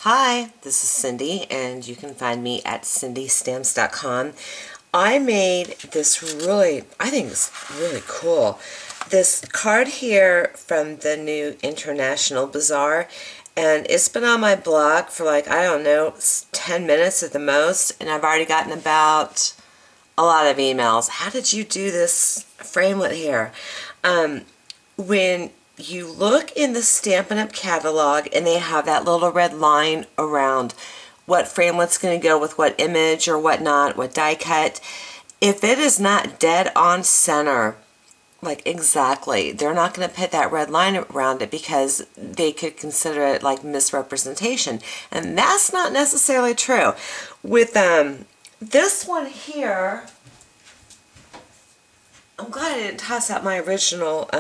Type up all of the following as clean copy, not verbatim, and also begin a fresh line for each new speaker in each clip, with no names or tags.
Hi, this is Cindy, and you can find me at cindystamps.com. I made this I think it's really cool. This card here from the new International Bazaar, and it's been on my blog for I don't know, 10 minutes at the most, and I've already gotten about a lot of emails. How did you do this framelit here? When you look in the Stampin' Up! Catalog and they have that little red line around what framelet's going to go with what image or whatnot, what die cut, if it is not dead on center, like exactly, they're not going to put that red line around it because they could consider it like misrepresentation. And that's not necessarily true. With this one here, I'm glad I didn't toss out my original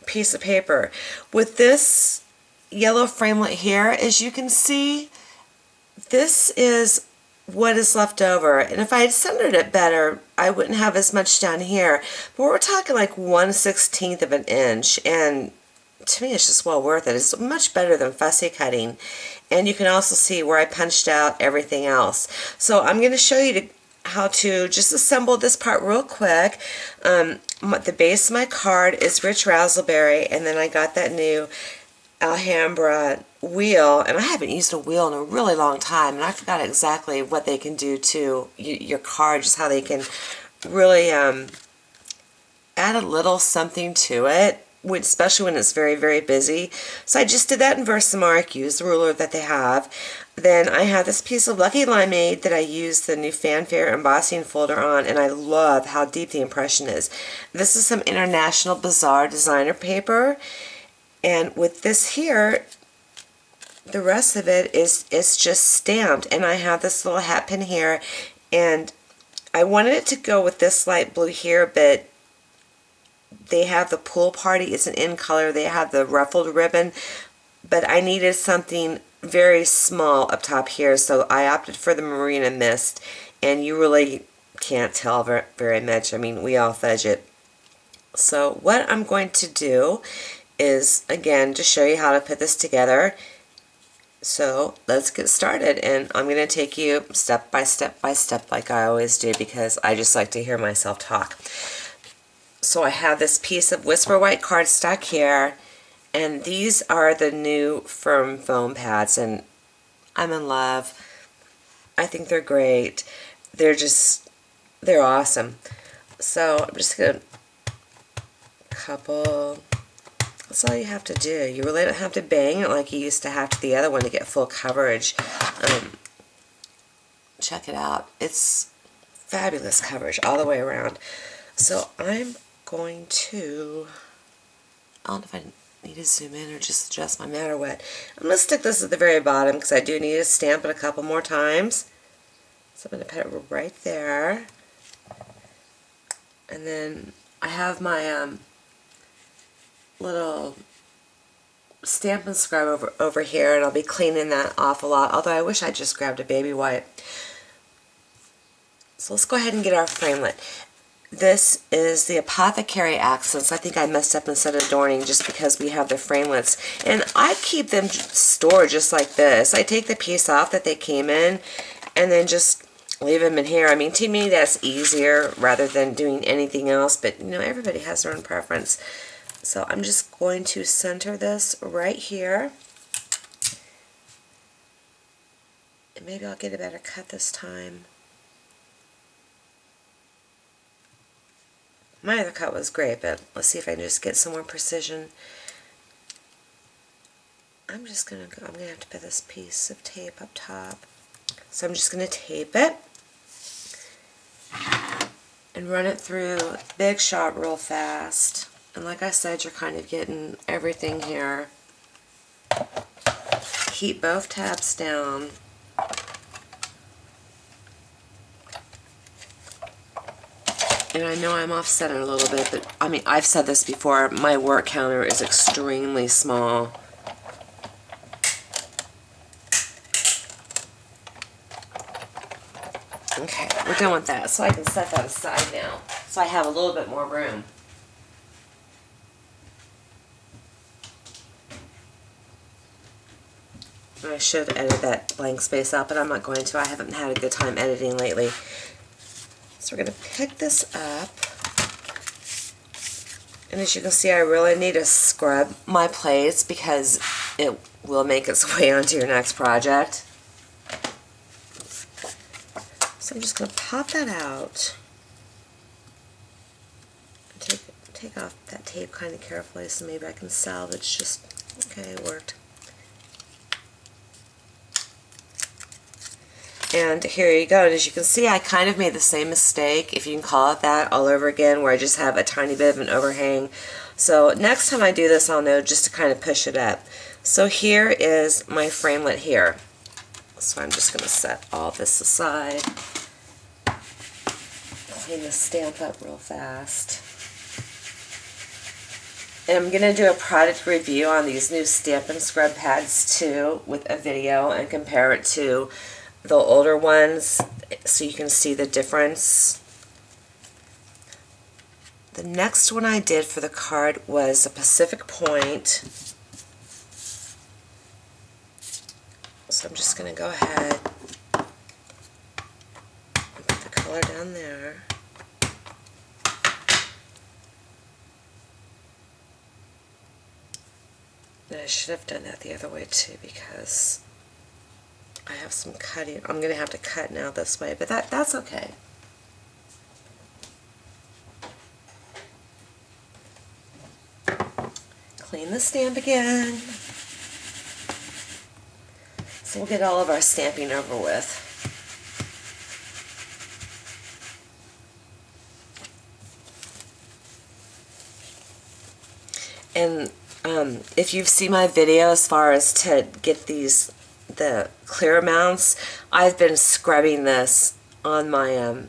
piece of paper. With this yellow framelit here, as you can see, this is what is left over. And if I had centered it better, I wouldn't have as much down here. But we're talking like 1/16 of an inch. And to me, it's just well worth it. It's much better than fussy cutting. And you can also see where I punched out everything else. So I'm going to show you how to just assemble this part real quick. The base of my card is Rich Razzleberry, and then I got that new Alhambra wheel, and I haven't used a wheel in a really long time, and I forgot exactly what they can do to your card, just how they can really add a little something to it, especially when it's very, very busy. So I just did that in Versamark, used the ruler that they have. Then I have this piece of Lucky Limeade that I used the new Fanfare embossing folder on, and I love how deep the impression is. This is some International Bazaar designer paper, and with this here, the rest of it is just stamped, and I have this little hat pin here, and I wanted it to go with this light blue here, but they have the pool party, it's an in color, they have the ruffled ribbon, but I needed something very small up top here, so I opted for the Marina Mist, and you really can't tell very much. I mean, we all fudge it. So what I'm going to do is, again, to show you how to put this together. So let's get started, and I'm going to take you step by step by step like I always do, because I just like to hear myself talk. So I have this piece of Whisper White cardstock here, and these are the new firm foam pads, and I'm in love. I think they're great. They're awesome. So I'm just going to couple. That's all you have to do. You really don't have to bang it like you used to have to the other one to get full coverage. Check it out. It's fabulous coverage all the way around. So I'm going to, I don't know if I need to zoom in or just adjust my matter wet. I'm going to stick this at the very bottom because I do need to stamp it a couple more times. So I'm going to put it right there. And then I have my little Stampin' Scrub over here, and I'll be cleaning that off a lot, although I wish I just grabbed a baby wipe. So let's go ahead and get our framelit. This is the Apothecary Accents. I think I messed up and said adorning just because we have the framelits. And I keep them stored just like this. I take the piece off that they came in and then just leave them in here. I mean, to me that's easier rather than doing anything else, but you know, everybody has their own preference. So I'm just going to center this right here. And maybe I'll get a better cut this time. My other cut was great, but let's see if I can just get some more precision. I'm gonna have to put this piece of tape up top. So I'm just gonna tape it and run it through Big Shot real fast. And like I said, you're kind of getting everything here. Keep both tabs down. And I know I'm off center a little bit, but I mean, I've said this before, my work counter is extremely small. Okay, we're done with that, so I can set that aside now, so I have a little bit more room. And I should have edited that blank space out, but I'm not going to. I haven't had a good time editing lately. So we're going to pick this up. And as you can see, I really need to scrub my plates because it will make its way onto your next project. So I'm just going to pop that out. Take off that tape kind of carefully so maybe I can salvage just, okay, it worked. And here you go. And as you can see, I kind of made the same mistake, if you can call it that, all over again, where I just have a tiny bit of an overhang. So next time I do this, I'll know just to kind of push it up. So here is my framelit here. So I'm just going to set all this aside. Clean the stamp up real fast. And I'm going to do a product review on these new Stampin' Scrub pads too, with a video, and compare it to the older ones so you can see the difference. The next one I did for the card was a Pacific Point. So I'm just going to go ahead and put the color down there. And I should have done that the other way too because I have some cutting. I'm going to have to cut now this way, but that's okay. Clean the stamp again. So we'll get all of our stamping over with. And if you've seen my video as far as to get the clear mounts, I've been scrubbing this on my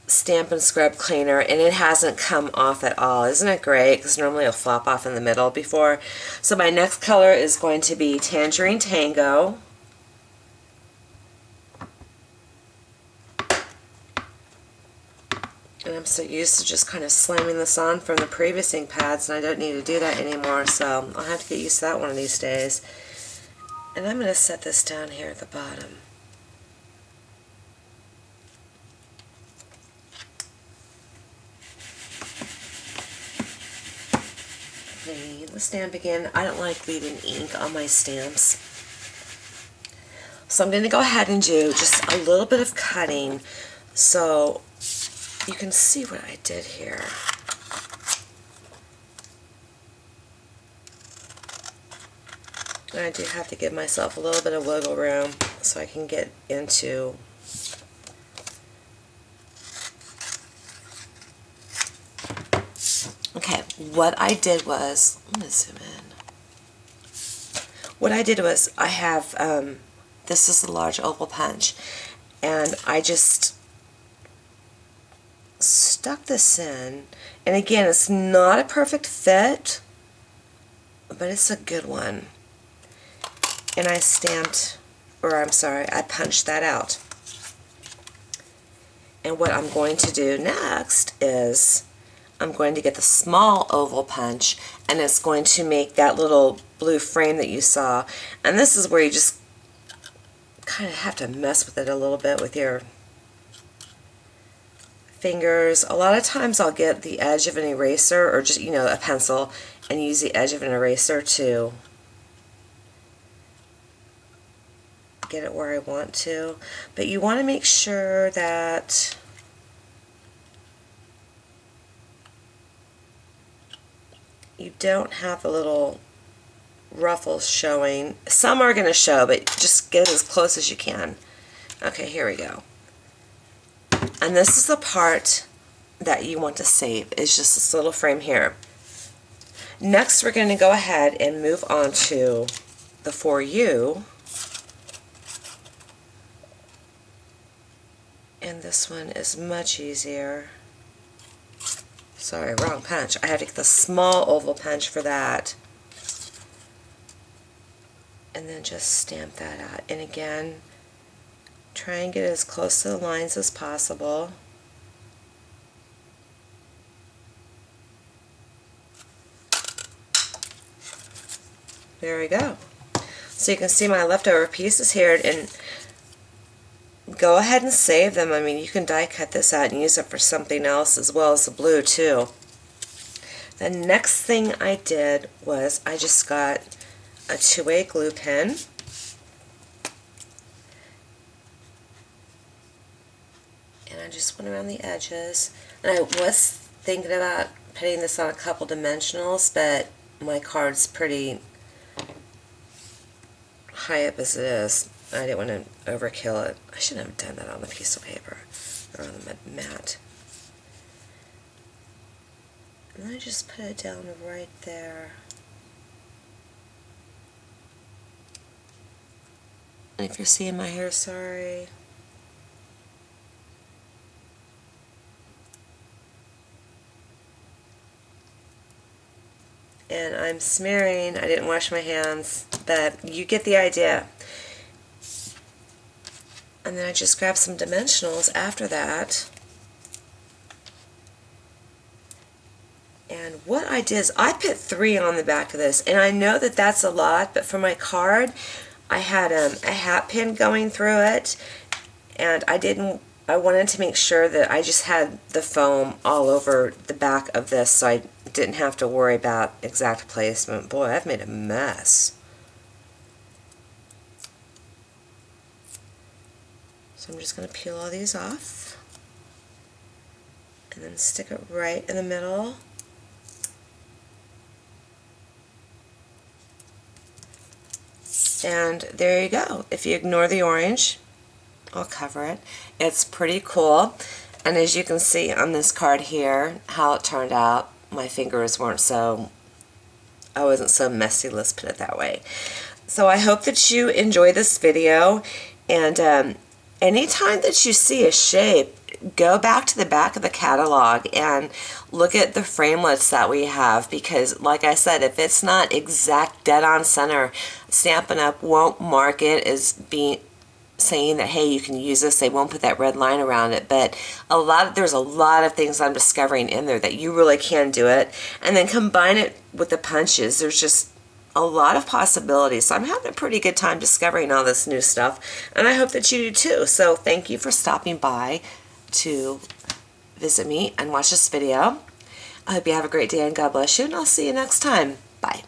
Stampin' Scrub cleaner, and it hasn't come off at all. Isn't it great? Because normally it'll flop off in the middle before. So my next color is going to be Tangerine Tango. And I'm so used to just kind of slamming this on from the previous ink pads, and I don't need to do that anymore, so I'll have to get used to that one of these days. And I'm going to set this down here at the bottom. Clean the stamp again. I don't like leaving ink on my stamps. So I'm going to go ahead and do just a little bit of cutting so you can see what I did here. And I do have to give myself a little bit of wiggle room so I can get into okay, what I did was, I'm going to zoom in. What I did was I have, this is a large oval punch, and I just stuck this in, and again, it's not a perfect fit, but it's a good one. And I stamped, or I'm sorry, I punched that out. And what I'm going to do next is I'm going to get the small oval punch, and it's going to make that little blue frame that you saw. And this is where you just kind of have to mess with it a little bit with your fingers. A lot of times I'll get the edge of an eraser, or just, you know, a pencil, and use the edge of an eraser to get it where I want to. But you want to make sure that you don't have the little ruffles showing. Some are going to show, but just get as close as you can. Okay, here we go. And this is the part that you want to save, is just this little frame here. Next, we're going to go ahead and move on to the For You. And this one is much easier. Sorry, wrong punch. I have to get the small oval punch for that. And then just stamp that out. And again, try and get as close to the lines as possible. There we go. So you can see my leftover pieces here, and go ahead and save them. I mean, you can die cut this out and use it for something else as well as the blue too. The next thing I did was I just got a two-way glue pen. And I just went around the edges. And I was thinking about putting this on a couple dimensionals, but my card's pretty high up as it is. I didn't want to overkill it. I shouldn't have done that on the piece of paper or on the mat. And I just put it down right there. And if you're seeing my hair, sorry. And I'm smearing. I didn't wash my hands, but you get the idea. And then I just grabbed some dimensionals after that. And what I did is I put 3 on the back of this, and I know that that's a lot, but for my card I had a hat pin going through it, and I wanted to make sure that I just had the foam all over the back of this so I didn't have to worry about exact placement. Boy, I've made a mess. So I'm just going to peel all these off and then stick it right in the middle. And there you go. If you ignore the orange, I'll cover it. It's pretty cool. And as you can see on this card here, how it turned out, my fingers weren't so, I wasn't so messy, let's put it that way. So I hope that you enjoy this video, and anytime that you see a shape, go back to the back of the catalog and look at the framelits that we have, because like I said, if it's not exact dead on center, Stampin' Up! Won't mark it as being saying that, hey, you can use this. They won't put that red line around it, but there's a lot of things I'm discovering in there that you really can do it, and then combine it with the punches. There's just a lot of possibilities. So I'm having a pretty good time discovering all this new stuff, and I hope that you do too. So thank you for stopping by to visit me and watch this video. I hope you have a great day, and God bless you, and I'll see you next time. Bye.